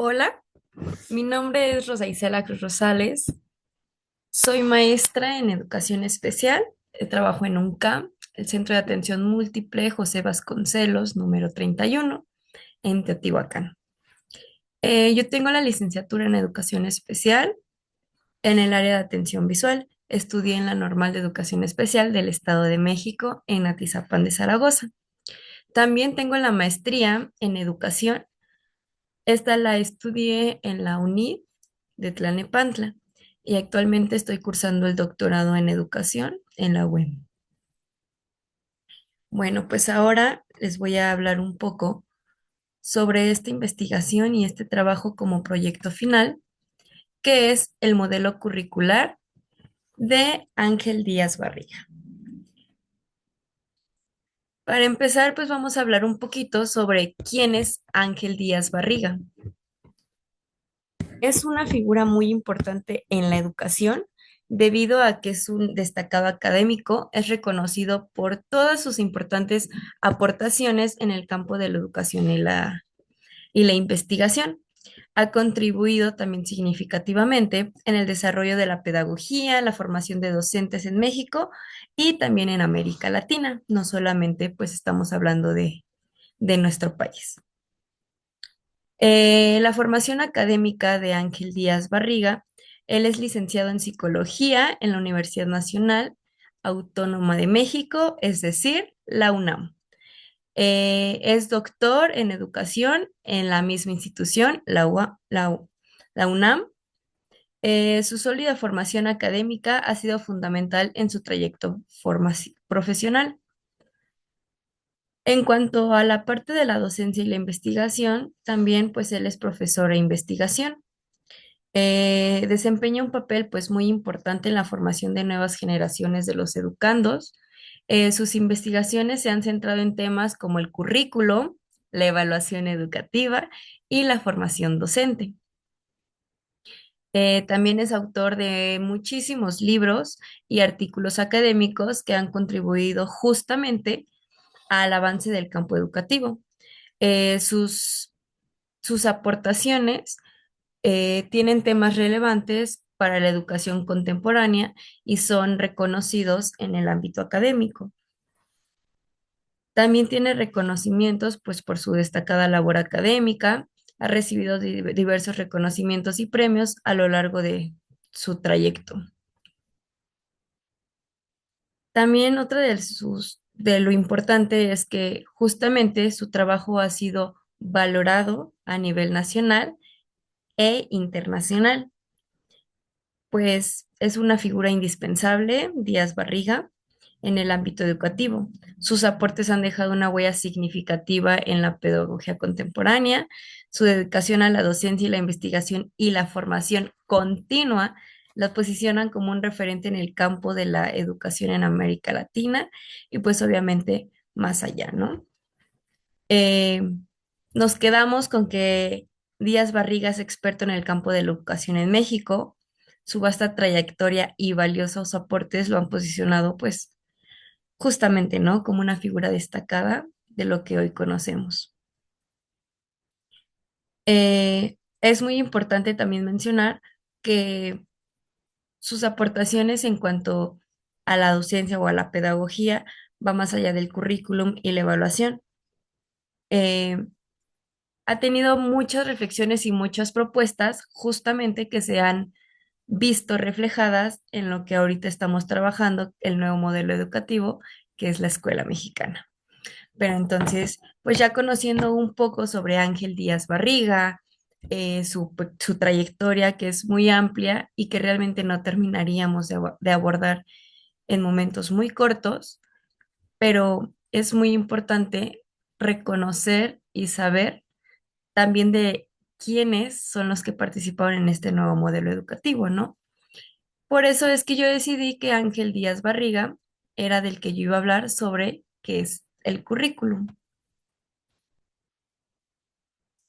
Hola, mi nombre es Rosa Isela Cruz Rosales. Soy maestra en educación especial. Trabajo en UNCAM, el Centro de Atención Múltiple José Vasconcelos, número 31, en Teotihuacán. Yo tengo la licenciatura en educación especial en el área de atención visual. Estudié en la Normal de Educación Especial del Estado de México, en Atizapán de Zaragoza. También tengo la maestría en educación. Esta la estudié en la UNID de Tlalnepantla y actualmente estoy cursando el doctorado en educación en la UEM. Bueno, pues ahora les voy a hablar un poco sobre esta investigación y este trabajo como proyecto final, que es el modelo curricular de Ángel Díaz Barriga. Para empezar, pues vamos a hablar un poquito sobre quién es Ángel Díaz Barriga. Es una figura muy importante en la educación debido a que es un destacado académico, es reconocido por todas sus importantes aportaciones en el campo de la educación y la investigación. Ha contribuido también significativamente en el desarrollo de la pedagogía, la formación de docentes en México y también en América Latina. No solamente pues estamos hablando de nuestro país. La formación académica de Ángel Díaz Barriga, él es licenciado en psicología en la Universidad Nacional Autónoma de México, es decir, la UNAM. Es doctor en educación en la misma institución, la UNAM. Su sólida formación académica ha sido fundamental en su trayecto profesional. En cuanto a la parte de la docencia y la investigación, también pues él es profesor de investigación. Desempeña un papel pues muy importante en la formación de nuevas generaciones de los educandos. Sus investigaciones se han centrado en temas como el currículo, la evaluación educativa y la formación docente. También es autor de muchísimos libros y artículos académicos que han contribuido justamente al avance del campo educativo. Eh, sus, sus aportaciones tienen temas relevantes para la educación contemporánea y son reconocidos en el ámbito académico. También tiene reconocimientos pues, por su destacada labor académica, ha recibido diversos reconocimientos y premios a lo largo de su trayecto. También otra de lo importante es que justamente su trabajo ha sido valorado a nivel nacional e internacional. Pues es una figura indispensable, Díaz Barriga, en el ámbito educativo. Sus aportes han dejado una huella significativa en la pedagogía contemporánea. Su dedicación a la docencia y la investigación y la formación continua la posicionan como un referente en el campo de la educación en América Latina y pues obviamente más allá, ¿no? Eh, Nos quedamos con que Díaz Barriga es experto en el campo de la educación en México. Su vasta trayectoria y valiosos aportes lo han posicionado, pues, justamente, ¿no? Como una figura destacada de lo que hoy conocemos. Es muy importante también mencionar que sus aportaciones en cuanto a la docencia o a la pedagogía va más allá del currículum y la evaluación. Eh, ha tenido muchas reflexiones y muchas propuestas justamente que se han visto reflejadas en lo que ahorita estamos trabajando, el nuevo modelo educativo, que es la escuela mexicana. Pero entonces, pues ya conociendo un poco sobre Ángel Díaz Barriga, su trayectoria que es muy amplia y que realmente no terminaríamos de abordar en momentos muy cortos, pero es muy importante reconocer y saber también de quiénes son los que participaron en este nuevo modelo educativo, ¿no? Por eso es que yo decidí que Ángel Díaz Barriga era del que yo iba a hablar sobre qué es el currículum.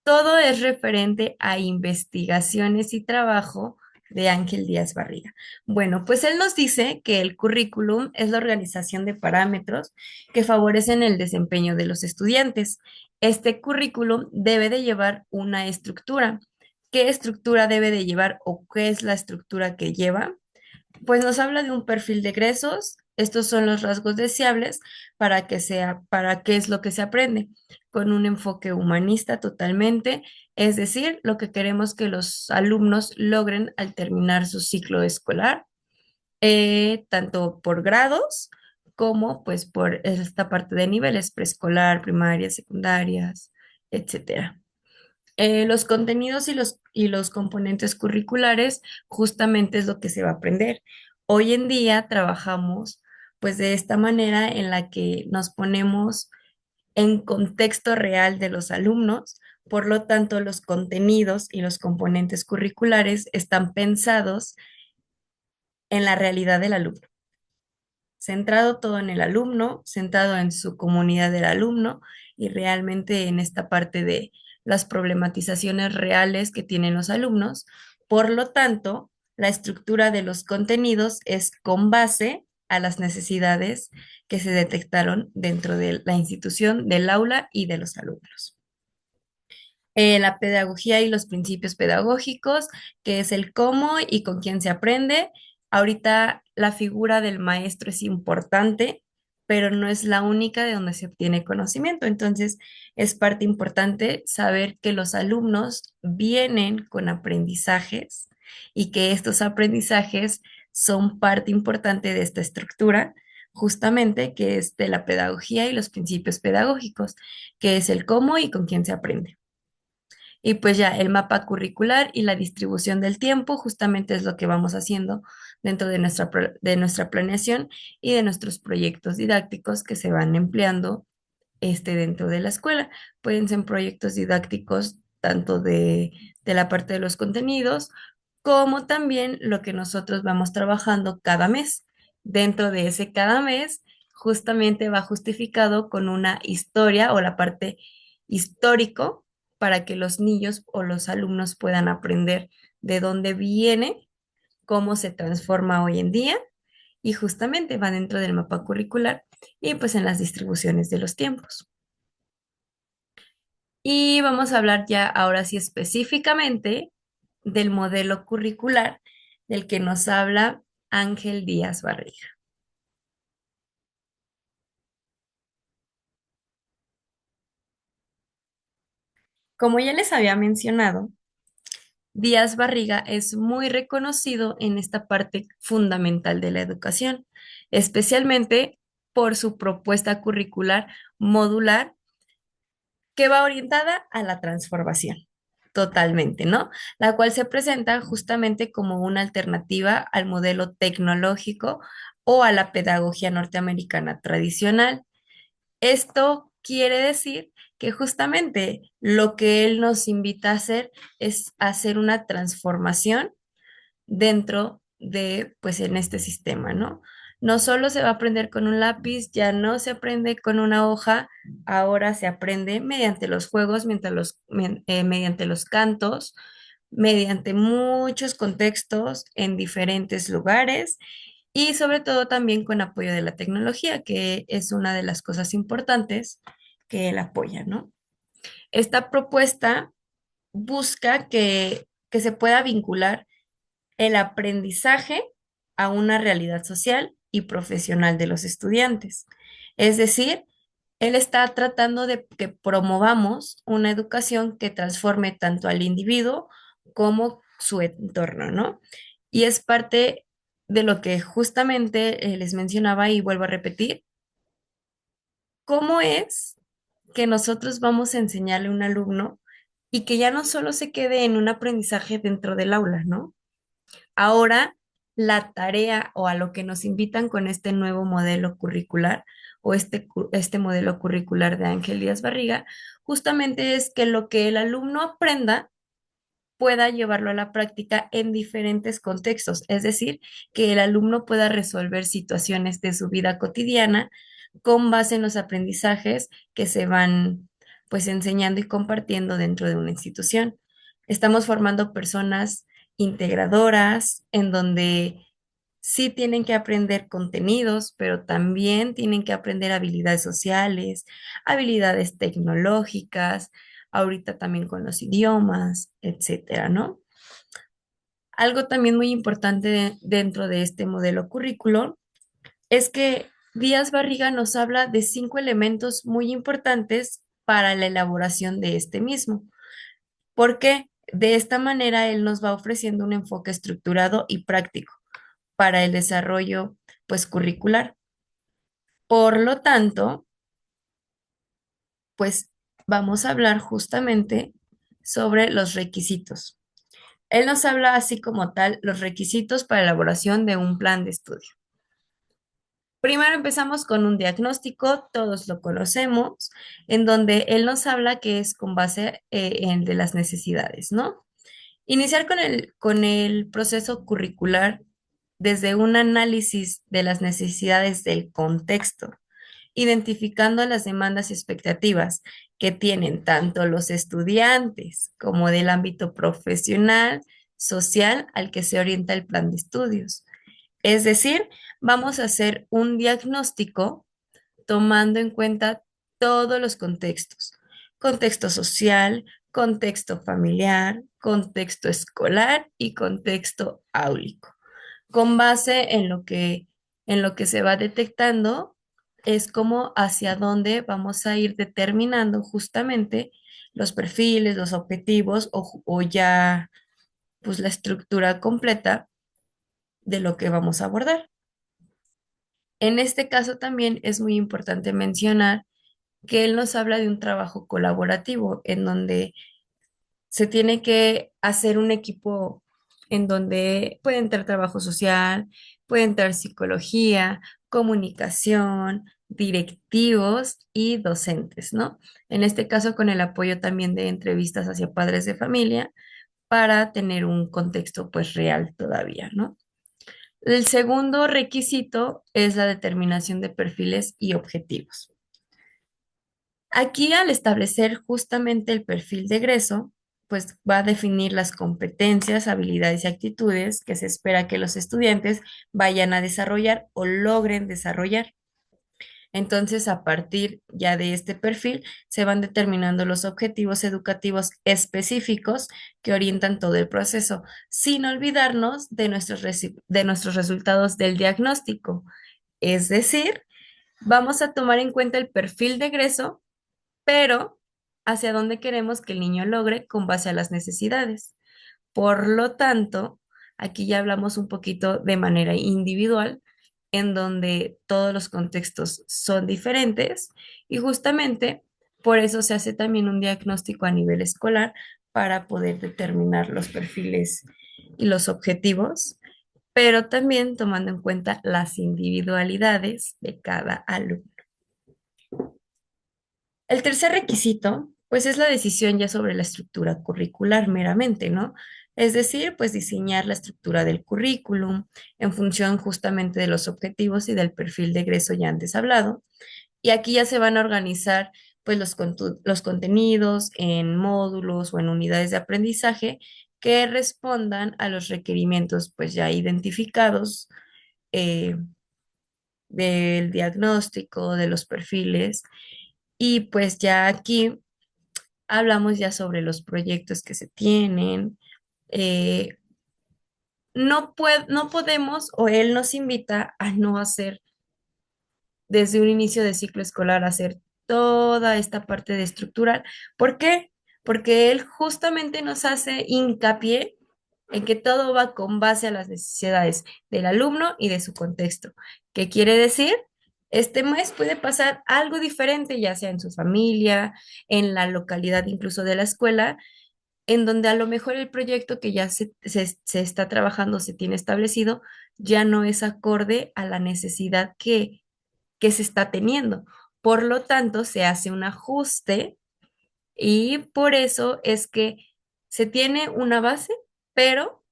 Todo es referente a investigaciones y trabajo de Ángel Díaz Barriga. Bueno, pues él nos dice que el currículum es la organización de parámetros que favorecen el desempeño de los estudiantes. Este currículum debe de llevar una estructura, ¿Qué estructura debe de llevar o qué es la estructura que lleva? Pues nos habla de un perfil de egresos. Estos son los rasgos deseables para que sea, para qué es lo que se aprende, con un enfoque humanista totalmente, es decir, lo que queremos que los alumnos logren al terminar su ciclo escolar, tanto por grados como pues por esta parte de niveles preescolar, primarias, secundarias, etcétera. Los contenidos y los componentes curriculares justamente es lo que se va a aprender. Hoy en día trabajamos pues de esta manera en la que nos ponemos en contexto real de los alumnos, por lo tanto los contenidos y los componentes curriculares están pensados en la realidad del alumno, centrado todo en el alumno, centrado en su comunidad del alumno y realmente en esta parte de las problematizaciones reales que tienen los alumnos. Por lo tanto, la estructura de los contenidos es con base a las necesidades que se detectaron dentro de la institución, del aula y de los alumnos. La pedagogía y los principios pedagógicos, que es el cómo y con quién se aprende. Ahorita la figura del maestro es importante, pero no es la única de donde se obtiene conocimiento. Entonces, es parte importante saber que los alumnos vienen con aprendizajes y que estos aprendizajes son parte importante de esta estructura, justamente que es de la pedagogía y los principios pedagógicos, que es el cómo y con quién se aprende. Y pues ya el mapa curricular y la distribución del tiempo justamente es lo que vamos haciendo dentro de de nuestra planeación y de nuestros proyectos didácticos que se van empleando dentro de la escuela. Pueden ser proyectos didácticos tanto de la parte de los contenidos como también lo que nosotros vamos trabajando cada mes. Dentro de ese cada mes justamente va justificado con una historia o la parte histórico para que los niños o los alumnos puedan aprender de dónde viene, cómo se transforma hoy en día y justamente va dentro del mapa curricular y pues en las distribuciones de los tiempos. Y vamos a hablar ya ahora sí específicamente del modelo curricular del que nos habla Ángel Díaz Barriga. Como ya les había mencionado, Díaz Barriga es muy reconocido en esta parte fundamental de la educación, especialmente por su propuesta curricular modular que va orientada a la transformación, totalmente, ¿no? La cual se presenta justamente como una alternativa al modelo tecnológico o a la pedagogía norteamericana tradicional. Esto quiere decir que justamente lo que él nos invita a hacer es hacer una transformación dentro de, pues en este sistema, ¿no? No solo se va a aprender con un lápiz, ya no se aprende con una hoja, ahora se aprende mediante los juegos, mediante los cantos, mediante muchos contextos en diferentes lugares y sobre todo también con apoyo de la tecnología, que es una de las cosas importantes que él apoya, ¿no? Esta propuesta busca que se pueda vincular el aprendizaje a una realidad social y profesional de los estudiantes. Es decir, él está tratando de que promovamos una educación que transforme tanto al individuo como su entorno, ¿no? Y es parte de lo que justamente les mencionaba y vuelvo a repetir, cómo es que nosotros vamos a enseñarle a un alumno y que ya no solo se quede en un aprendizaje dentro del aula, ¿no? Ahora, la tarea o a lo que nos invitan con este nuevo modelo curricular o este modelo curricular de Ángel Díaz Barriga, justamente es que lo que el alumno aprenda pueda llevarlo a la práctica en diferentes contextos, es decir, que el alumno pueda resolver situaciones de su vida cotidiana con base en los aprendizajes que se van pues enseñando y compartiendo dentro de una institución. Estamos formando personas integradoras en donde sí tienen que aprender contenidos, pero también tienen que aprender habilidades sociales, habilidades tecnológicas, ahorita también con los idiomas, etcétera, ¿no? Algo también muy importante dentro de este modelo currículo es que Díaz Barriga nos habla de 5 elementos muy importantes para la elaboración de este mismo, porque de esta manera él nos va ofreciendo un enfoque estructurado y práctico para el desarrollo, pues, curricular. Por lo tanto, pues vamos a hablar justamente sobre los requisitos. Él nos habla así como tal los requisitos para elaboración de un plan de estudio. Primero empezamos con un diagnóstico, todos lo conocemos, en donde él nos habla que es con base en de las necesidades, ¿no? Iniciar con el proceso curricular desde un análisis de las necesidades del contexto, identificando las demandas y expectativas que tienen tanto los estudiantes como del ámbito profesional, social al que se orienta el plan de estudios. Es decir, vamos a hacer un diagnóstico tomando en cuenta todos los contextos: contexto social, contexto familiar, contexto escolar y contexto áulico. Con base en lo que se va detectando, es como hacia dónde vamos a ir determinando justamente los perfiles, los objetivos o ya pues la estructura completa de lo que vamos a abordar. En este caso también es muy importante mencionar que él nos habla de un trabajo colaborativo en donde se tiene que hacer un equipo en donde puede entrar trabajo social, puede entrar psicología, comunicación, directivos y docentes, ¿no? En este caso con el apoyo también de entrevistas hacia padres de familia para tener un contexto pues real todavía, ¿no? El segundo requisito es la determinación de perfiles y objetivos. Aquí, al establecer justamente el perfil de egreso, pues va a definir las competencias, habilidades y actitudes que se espera que los estudiantes vayan a desarrollar o logren desarrollar. Entonces, a partir ya de este perfil, se van determinando los objetivos educativos específicos que orientan todo el proceso, sin olvidarnos de de nuestros resultados del diagnóstico. Es decir, vamos a tomar en cuenta el perfil de egreso, pero hacia dónde queremos que el niño logre con base a las necesidades. Por lo tanto, aquí ya hablamos un poquito de manera individual, en donde todos los contextos son diferentes y justamente por eso se hace también un diagnóstico a nivel escolar para poder determinar los perfiles y los objetivos, pero también tomando en cuenta las individualidades de cada alumno. El tercer requisito, pues es la decisión ya sobre la estructura curricular meramente, ¿no? Es decir, pues diseñar la estructura del currículum en función justamente de los objetivos y del perfil de egreso ya antes hablado. Y aquí ya se van a organizar pues los contenidos en módulos o en unidades de aprendizaje que respondan a los requerimientos pues ya identificados eh, del diagnóstico, de los perfiles. Y pues ya aquí hablamos ya sobre los proyectos que se tienen. eh, no podemos, o él nos invita a no hacer desde un inicio de ciclo escolar, hacer toda esta parte de estructural. ¿Por qué? Porque él justamente nos hace hincapié en que todo va con base a las necesidades del alumno y de su contexto. ¿Qué quiere decir? Este mes puede pasar algo diferente, ya sea en su familia, en la localidad incluso de la escuela, en donde a lo mejor el proyecto que ya se está trabajando, se tiene establecido, ya no es acorde a la necesidad que se está teniendo. Por lo tanto, se hace un ajuste y por eso es que se tiene una base, pero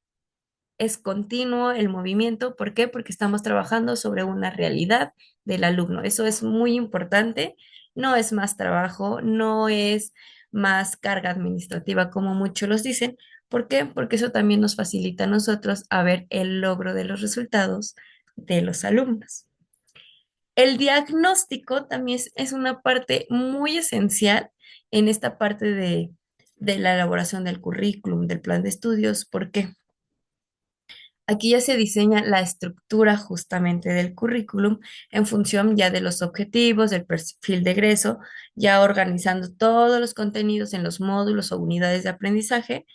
es continuo el movimiento. ¿Por qué? Porque estamos trabajando sobre una realidad del alumno. Eso es muy importante. No es más trabajo, no es más carga administrativa como muchos los dicen. ¿Por qué? Porque eso también nos facilita a nosotros a ver el logro de los resultados de los alumnos. El diagnóstico también es una parte muy esencial en esta parte de la elaboración del currículum, del plan de estudios. ¿Por qué? Aquí ya se diseña la estructura justamente del currículum en función ya de los objetivos, del perfil de egreso, ya organizando todos los contenidos en los módulos o unidades de aprendizaje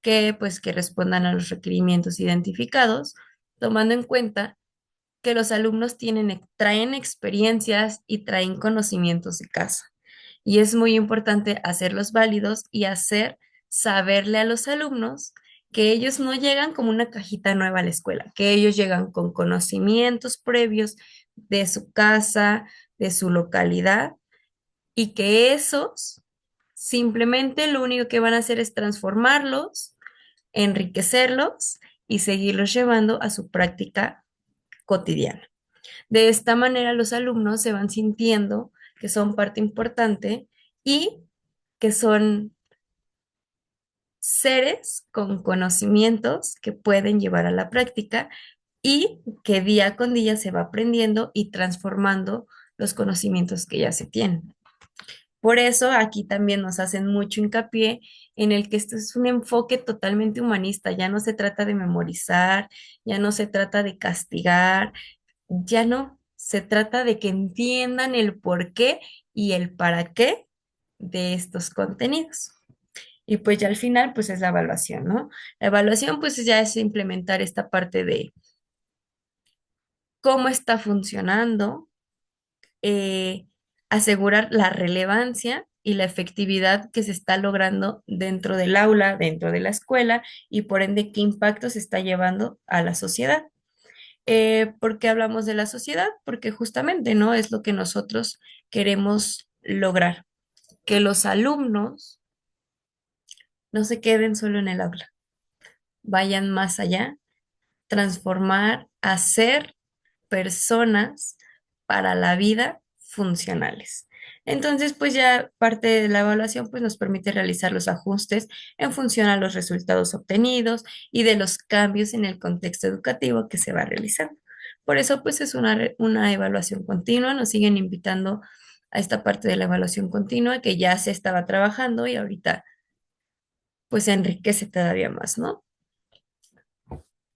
que pues que respondan a los requerimientos identificados, tomando en cuenta que los alumnos traen experiencias y traen conocimientos de casa. Y es muy importante hacerlos válidos y hacer saberle a los alumnos que ellos no llegan como una cajita nueva a la escuela, que ellos llegan con conocimientos previos de su casa, de su localidad, y que esos simplemente lo único que van a hacer es transformarlos, enriquecerlos y seguirlos llevando a su práctica cotidiana. De esta manera, los alumnos se van sintiendo que son parte importante y que son seres con conocimientos que pueden llevar a la práctica y que día con día se va aprendiendo y transformando los conocimientos que ya se tienen. Por eso aquí también nos hacen mucho hincapié en el que esto es un enfoque totalmente humanista, ya no se trata de memorizar, ya no se trata de castigar, ya no, se trata de que entiendan el por qué y el para qué de estos contenidos. Y pues ya al final, pues es la evaluación, ¿no? La evaluación, pues ya es implementar esta parte de cómo está funcionando, eh, asegurar la relevancia y la efectividad que se está logrando dentro del aula, dentro de la escuela y por ende qué impacto se está llevando a la sociedad. ¿Por qué hablamos de la sociedad? Porque justamente, ¿no? Es lo que nosotros queremos lograr, que los alumnos no se queden solo en el aula, vayan más allá, transformar, hacer personas para la vida funcionales. Entonces, pues ya parte de la evaluación pues nos permite realizar los ajustes en función a los resultados obtenidos y de los cambios en el contexto educativo que se va realizando. Por eso pues es una evaluación continua, nos siguen invitando a esta parte de la evaluación continua que ya se estaba trabajando y ahorita pues se enriquece todavía más, ¿no?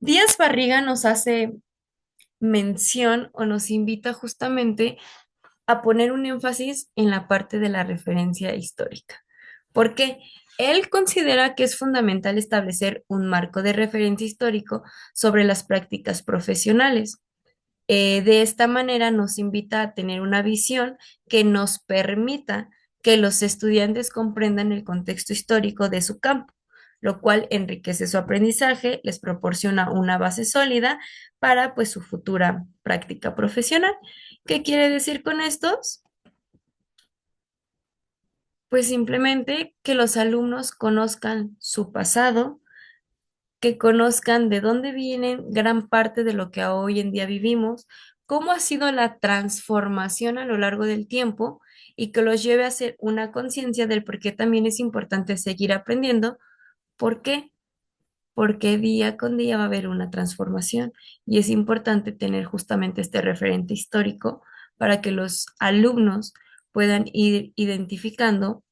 Díaz Barriga nos hace mención o nos invita justamente a poner un énfasis en la parte de la referencia histórica, porque él considera que es fundamental establecer un marco de referencia histórico sobre las prácticas profesionales. De esta manera nos invita a tener una visión que nos permita que los estudiantes comprendan el contexto histórico de su campo, lo cual enriquece su aprendizaje, les proporciona una base sólida para pues su futura práctica profesional. ¿Qué quiere decir con estos? Pues simplemente que los alumnos conozcan su pasado, que conozcan de dónde vienen gran parte de lo que hoy en día vivimos, cómo ha sido la transformación a lo largo del tiempo y que los lleve a hacer una conciencia del por qué también es importante seguir aprendiendo. ¿Por qué? Porque día con día va a haber una transformación y es importante tener justamente este referente histórico para que los alumnos puedan ir identificando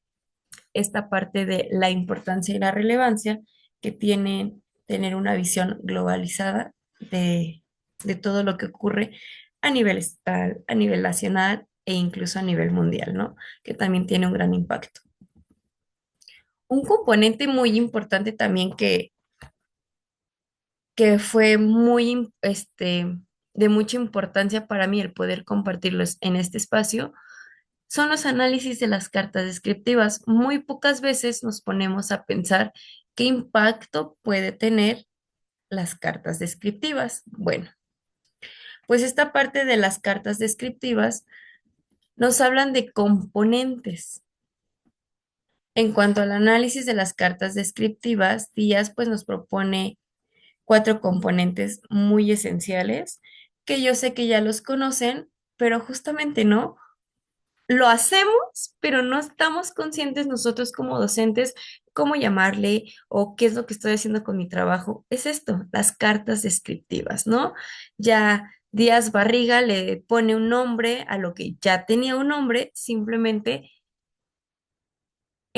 esta parte de la importancia y la relevancia que tiene tener una visión globalizada de todo lo que ocurre a nivel estatal, a nivel nacional e incluso a nivel mundial, ¿no? Que también tiene un gran impacto. Un componente muy importante también que fue de mucha importancia para mí el poder compartirlos en este espacio son los análisis de las cartas descriptivas. Muy pocas veces nos ponemos a pensar qué impacto puede tener las cartas descriptivas. Bueno, pues esta parte de las cartas descriptivas nos hablan de componentes. En cuanto al análisis de las cartas descriptivas, Díaz pues nos propone cuatro componentes muy esenciales que yo sé que ya los conocen, pero justamente no. Lo hacemos, pero no estamos conscientes nosotros como docentes cómo llamarle o qué es lo que estoy haciendo con mi trabajo. Es esto, las cartas descriptivas, ¿no? Ya Díaz Barriga le pone un nombre a lo que ya tenía un nombre, simplemente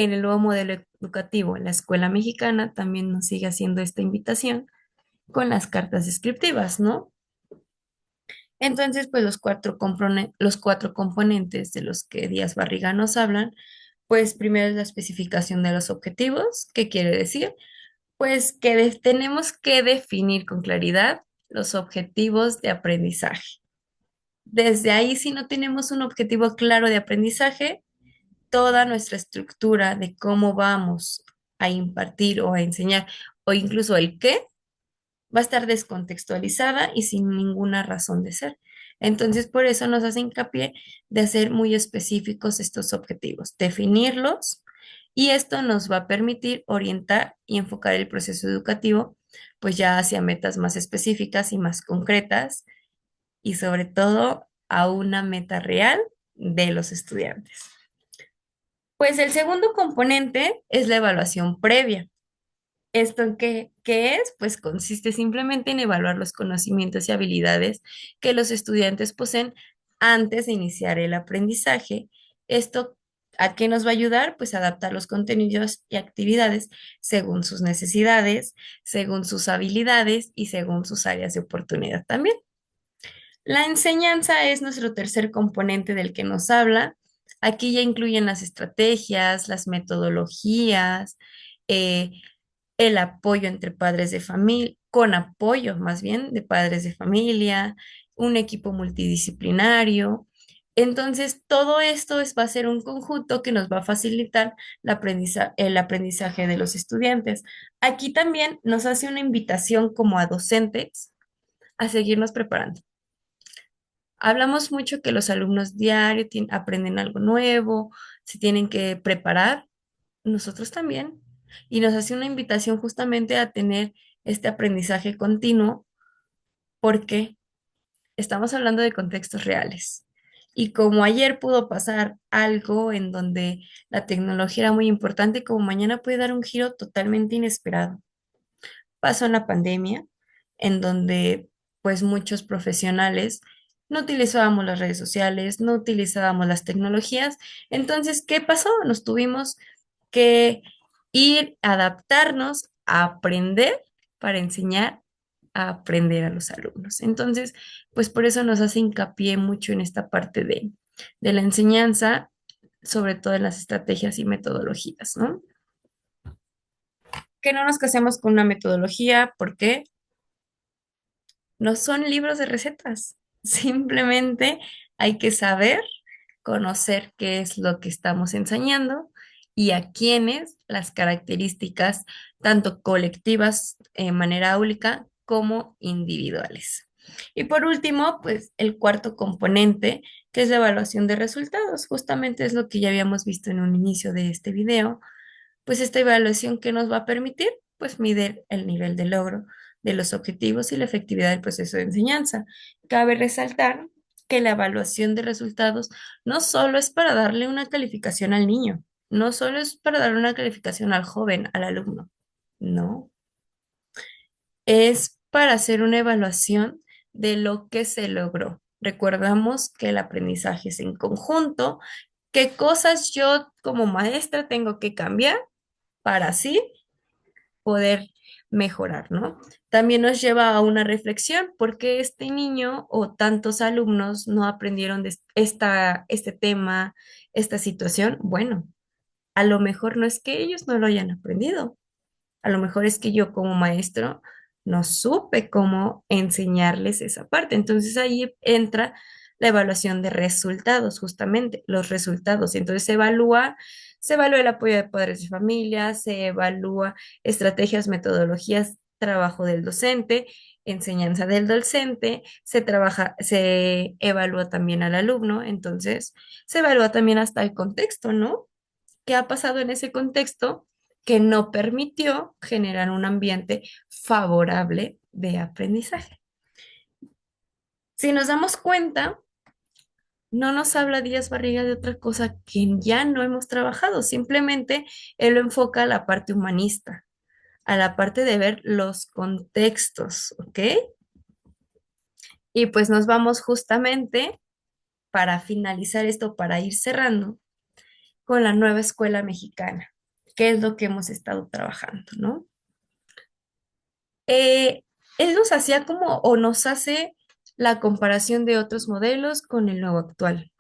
en el nuevo modelo educativo, la escuela mexicana también nos sigue haciendo esta invitación con las cartas descriptivas, ¿no? Entonces, pues los cuatro componentes de los que Díaz Barriga nos hablan, pues primero es la especificación de los objetivos. ¿Qué quiere decir? Pues que tenemos que definir con claridad los objetivos de aprendizaje. Desde ahí, si no tenemos un objetivo claro de aprendizaje, toda nuestra estructura de cómo vamos a impartir o a enseñar, o incluso el qué, va a estar descontextualizada y sin ninguna razón de ser. Entonces, por eso nos hace hincapié de hacer muy específicos estos objetivos, definirlos, y esto nos va a permitir orientar y enfocar el proceso educativo, pues ya hacia metas más específicas y más concretas, y sobre todo a una meta real de los estudiantes. Pues el segundo componente es la evaluación previa. ¿Esto en qué es? Pues consiste simplemente en evaluar los conocimientos y habilidades que los estudiantes poseen antes de iniciar el aprendizaje. ¿Esto a qué nos va a ayudar? Pues adaptar los contenidos y actividades según sus necesidades, según sus habilidades y según sus áreas de oportunidad también. La enseñanza es nuestro tercer componente del que nos habla. Aquí ya incluyen las estrategias, las metodologías, eh, el apoyo entre padres de familia, con apoyo más bien de padres de familia, un equipo multidisciplinario. Entonces, todo esto va a ser un conjunto que nos va a facilitar el aprendizaje de los estudiantes. Aquí también nos hace una invitación como a docentes a seguirnos preparando. Hablamos mucho que los alumnos diario aprenden algo nuevo, se tienen que preparar, nosotros también. Y nos hace una invitación justamente a tener este aprendizaje continuo porque estamos hablando de contextos reales. Y como ayer pudo pasar algo en donde la tecnología era muy importante, como mañana puede dar un giro totalmente inesperado. Pasó en la pandemia, en donde pues muchos profesionales no utilizábamos las redes sociales, no utilizábamos las tecnologías. Entonces, ¿qué pasó? Nos tuvimos que ir a adaptarnos a aprender para enseñar a aprender a los alumnos. Entonces, pues por eso nos hace hincapié mucho en esta parte de la enseñanza, sobre todo en las estrategias y metodologías, ¿no? Que no nos casemos con una metodología, ¿por qué? No son libros de recetas, simplemente hay que saber, conocer qué es lo que estamos enseñando y a quiénes, las características tanto colectivas de manera única como individuales. Y por último, pues el cuarto componente, que es la evaluación de resultados. Justamente es lo que ya habíamos visto en un inicio de este video, pues esta evaluación que nos va a permitir, pues medir el nivel de logro de los objetivos y la efectividad del proceso de enseñanza. Cabe resaltar que la evaluación de resultados no solo es para darle una calificación al niño, no solo es para darle una calificación al joven, al alumno, no, es para hacer una evaluación de lo que se logró. Recordamos que el aprendizaje es en conjunto, qué cosas yo como maestra tengo que cambiar para así poder mejorar, ¿no? También nos lleva a una reflexión, ¿por qué este niño o tantos alumnos no aprendieron de este tema, esta situación? Bueno, a lo mejor no es que ellos no lo hayan aprendido, a lo mejor es que yo como maestro no supe cómo enseñarles esa parte. Entonces ahí entra la evaluación de resultados, justamente, los resultados. Entonces se evalúa el apoyo de padres de familia, se evalúa estrategias, metodologías, trabajo del docente, enseñanza del docente, se evalúa también al alumno, entonces se evalúa también hasta el contexto, ¿no? ¿Qué ha pasado en ese contexto que no permitió generar un ambiente favorable de aprendizaje? Si nos damos cuenta, no nos habla Díaz Barriga de otra cosa que ya no hemos trabajado, simplemente él lo enfoca a la parte humanista, a la parte de ver los contextos, ¿ok? Y pues nos vamos justamente para finalizar esto, para ir cerrando con la nueva escuela mexicana, que es lo que hemos estado trabajando, ¿no? Eh, Él nos hacía como, o nos hace la comparación de otros modelos con el nuevo actual.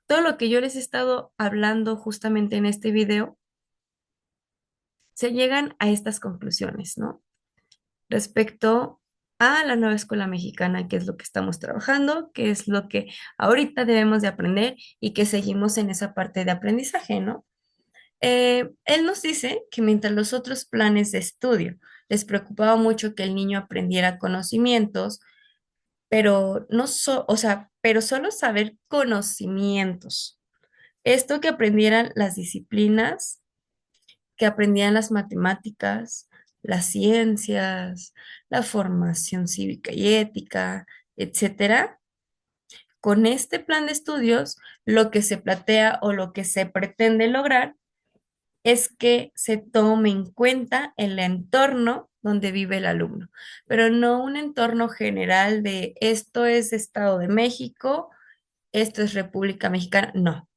Todo lo que yo les he estado hablando justamente en este video, se llegan a estas conclusiones, ¿no? Respecto a la nueva escuela mexicana, que es lo que estamos trabajando, que es lo que ahorita debemos de aprender y que seguimos en esa parte de aprendizaje, ¿no? Él nos dice que mientras los otros planes de estudio les preocupaba mucho que el niño aprendiera conocimientos, pero no o sea, pero solo saber conocimientos. Esto que aprendieran las disciplinas, que aprendían las matemáticas, las ciencias, la formación cívica y ética, etcétera. Con este plan de estudios, lo que se plantea o lo que se pretende lograr es que se tome en cuenta el entorno donde vive el alumno, pero no un entorno general de esto es Estado de México, esto es República Mexicana, no.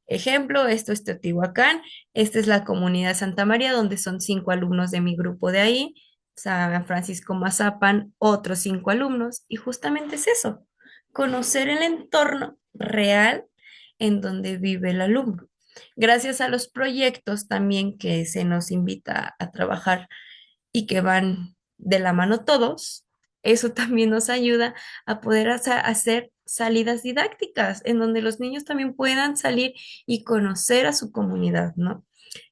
Ejemplo, esto es Teotihuacán, esta es la comunidad Santa María, donde son 5 alumnos de mi grupo de ahí, San Francisco Mazapan, otros 5 alumnos, y justamente es eso, conocer el entorno real en donde vive el alumno. Gracias a los proyectos también que se nos invita a trabajar y que van de la mano todos, eso también nos ayuda a poder hacer salidas didácticas en donde los niños también puedan salir y conocer a su comunidad, ¿no?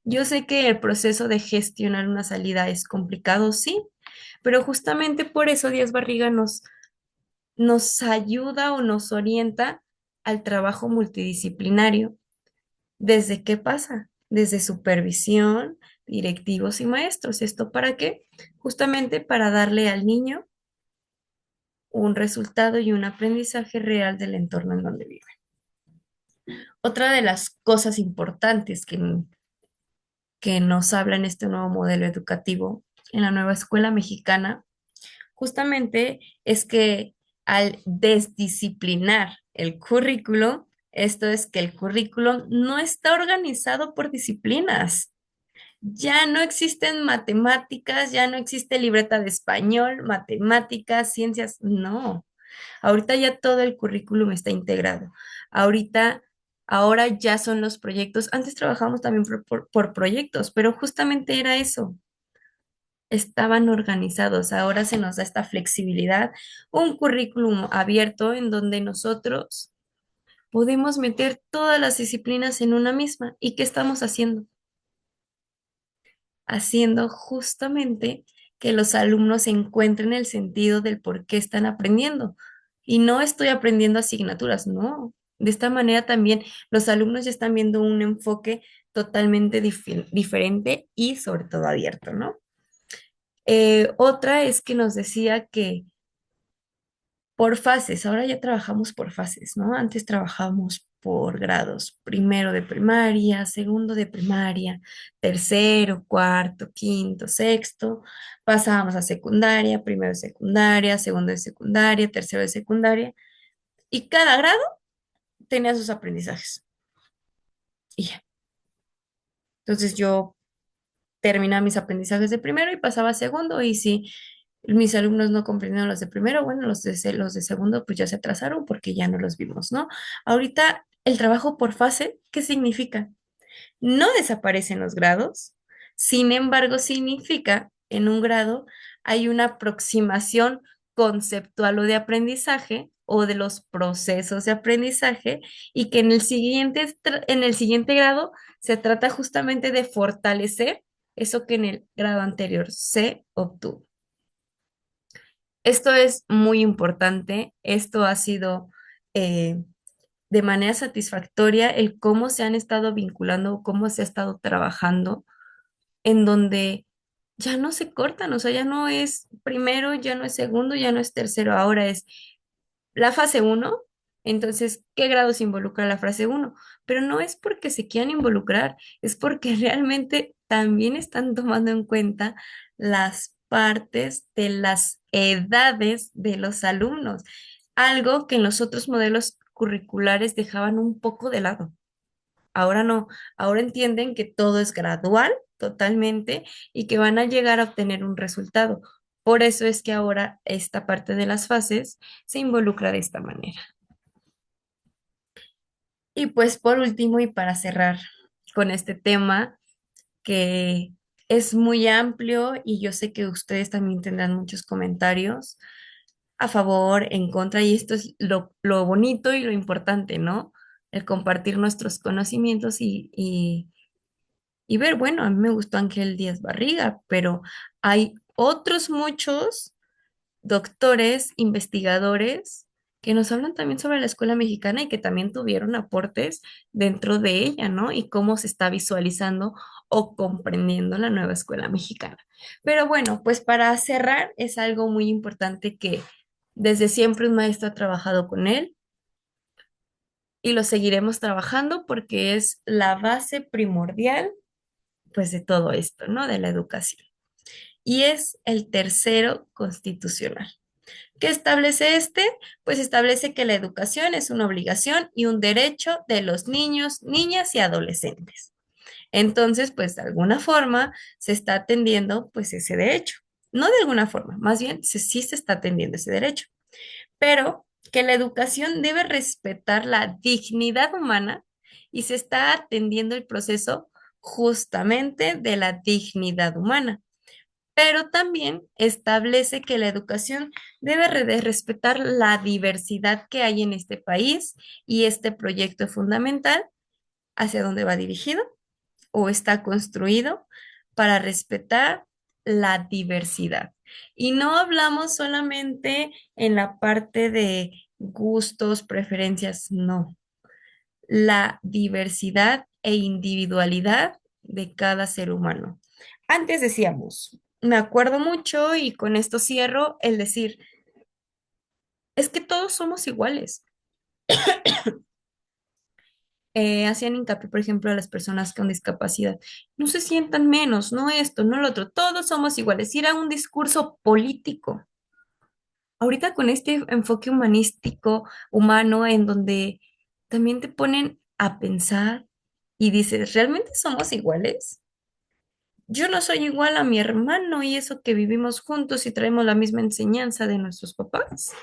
Yo sé que el proceso de gestionar una salida es complicado, sí, pero justamente por eso Díaz Barriga nos ayuda o nos orienta al trabajo multidisciplinario. ¿Desde qué pasa? Desde supervisión, directivos y maestros. ¿Esto para qué? Justamente para darle al niño un resultado y un aprendizaje real del entorno en donde vive. Otra de las cosas importantes que nos habla en este nuevo modelo educativo, en la nueva escuela mexicana, justamente es que al desdisciplinar el currículo, esto es que el currículo no está organizado por disciplinas. Ya no existen matemáticas, ya no existe libreta de español, matemáticas, ciencias, no. Ahorita ya todo el currículum está integrado. Ahorita, ahora ya son los proyectos. Antes trabajábamos también por proyectos, pero justamente era eso. Estaban organizados. Ahora se nos da esta flexibilidad, un currículum abierto en donde nosotros podemos meter todas las disciplinas en una misma. ¿Y qué estamos haciendo? Haciendo justamente que los alumnos encuentren el sentido del por qué están aprendiendo. Y no estoy aprendiendo asignaturas, no. De esta manera también los alumnos ya están viendo un enfoque totalmente diferente y sobre todo abierto, ¿no? Otra es que nos decía que por fases, ahora ya trabajamos por fases, ¿no? Antes trabajábamos por grados, primero de primaria, segundo de primaria, tercero, cuarto, quinto, sexto, pasábamos a secundaria, primero de secundaria, segundo de secundaria, tercero de secundaria, y cada grado tenía sus aprendizajes. Y ya. Entonces yo terminaba mis aprendizajes de primero y pasaba a segundo, y si mis alumnos no comprendieron los de primero, bueno, los de segundo pues ya se atrasaron porque ya no los vimos, ¿no? Ahorita el trabajo por fase, ¿qué significa? No desaparecen los grados, sin embargo, significa en un grado hay una aproximación conceptual o de aprendizaje o de los procesos de aprendizaje y que en el siguiente grado se trata justamente de fortalecer eso que en el grado anterior se obtuvo. Esto es muy importante. Esto ha sido eh, de manera satisfactoria el cómo se han estado vinculando, cómo se ha estado trabajando, en donde ya no se cortan, o sea, ya no es primero, ya no es segundo, ya no es tercero, ahora es la fase uno. Entonces, ¿qué grados involucra la fase uno? Pero no es porque se quieran involucrar, es porque realmente también están tomando en cuenta las partes de las edades de los alumnos, algo que en los otros modelos curriculares dejaban un poco de lado. ahora no, ahora entienden que todo es gradual totalmente y que van a llegar a obtener un resultado. Por eso es que ahora esta parte de las fases se involucra de esta manera. Y pues por último, y para cerrar con este tema, que es muy amplio y yo sé que ustedes también tendrán muchos comentarios a favor, en contra, y esto es lo bonito y lo importante, ¿no? El compartir nuestros conocimientos y ver, bueno, a mí me gustó Ángel Díaz Barriga, pero hay otros muchos doctores, investigadores, que nos hablan también sobre la escuela mexicana y que también tuvieron aportes dentro de ella, ¿no? Y cómo se está visualizando o comprendiendo la nueva escuela mexicana. Pero bueno, pues para cerrar, es algo muy importante que desde siempre un maestro ha trabajado con él y lo seguiremos trabajando porque es la base primordial, pues, de todo esto, ¿no? De la educación. Y es el tercero constitucional. ¿Qué establece este? Pues establece que la educación es una obligación y un derecho de los niños, niñas y adolescentes. Entonces, pues de alguna forma se está atendiendo pues ese derecho. No de alguna forma, más bien sí se está atendiendo ese derecho, pero que la educación debe respetar la dignidad humana y se está atendiendo el proceso justamente de la dignidad humana, pero también establece que la educación debe de respetar la diversidad que hay en este país y este proyecto fundamental hacia dónde va dirigido o está construido para respetar la diversidad. Y no hablamos solamente en la parte de gustos, preferencias, no. La diversidad e individualidad de cada ser humano. Antes decíamos, me acuerdo mucho y con esto cierro, el decir, es que todos somos iguales. Hacían hincapié, por ejemplo, a las personas con discapacidad. No se sientan menos, no esto, no lo otro, todos somos iguales. Y era un discurso político. Ahorita con este enfoque humanístico, humano, en donde también te ponen a pensar y dices, ¿realmente somos iguales? Yo no soy igual a mi hermano y eso que vivimos juntos y traemos la misma enseñanza de nuestros papás.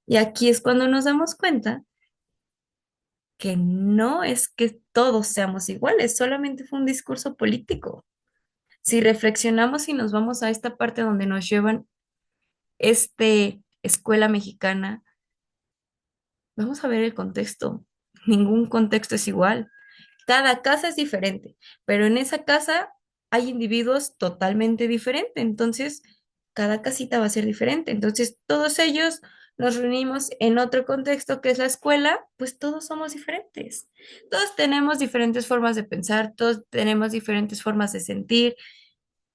Y aquí es cuando nos damos cuenta que no es que todos seamos iguales, solamente fue un discurso político. Si reflexionamos y nos vamos a esta parte donde nos llevan este escuela mexicana, vamos a ver el contexto. Ningún contexto es igual. Cada casa es diferente, pero en esa casa hay individuos totalmente diferentes, entonces cada casita va a ser diferente. Entonces todos ellos nos reunimos en otro contexto que es la escuela, pues todos somos diferentes. Todos tenemos diferentes formas de pensar, todos tenemos diferentes formas de sentir,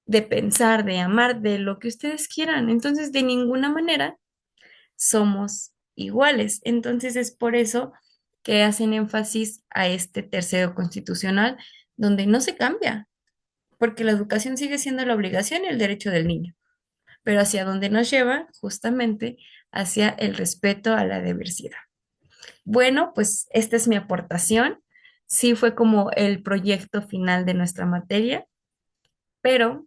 de pensar, de amar, de lo que ustedes quieran. Entonces, de ninguna manera somos iguales. Entonces es por eso que hacen énfasis a este tercero constitucional, donde no se cambia, porque la educación sigue siendo la obligación y el derecho del niño, pero hacia donde nos lleva justamente hacia el respeto a la diversidad. Bueno, pues esta es mi aportación. Sí fue como el proyecto final de nuestra materia, pero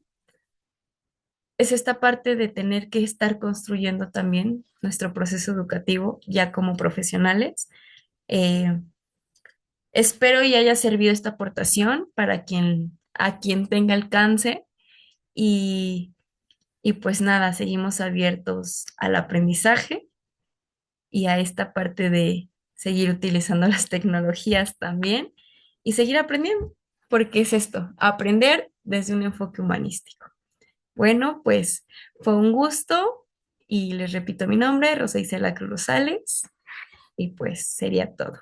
es esta parte de tener que estar construyendo también nuestro proceso educativo ya como profesionales. Eh, Espero y haya servido esta aportación para a quien tenga alcance y, y pues nada, seguimos abiertos al aprendizaje y a esta parte de seguir utilizando las tecnologías también y seguir aprendiendo, porque es esto, aprender desde un enfoque humanístico. Bueno, pues fue un gusto y les repito mi nombre, Rosa Isela Cruz Rosales, y pues sería todo.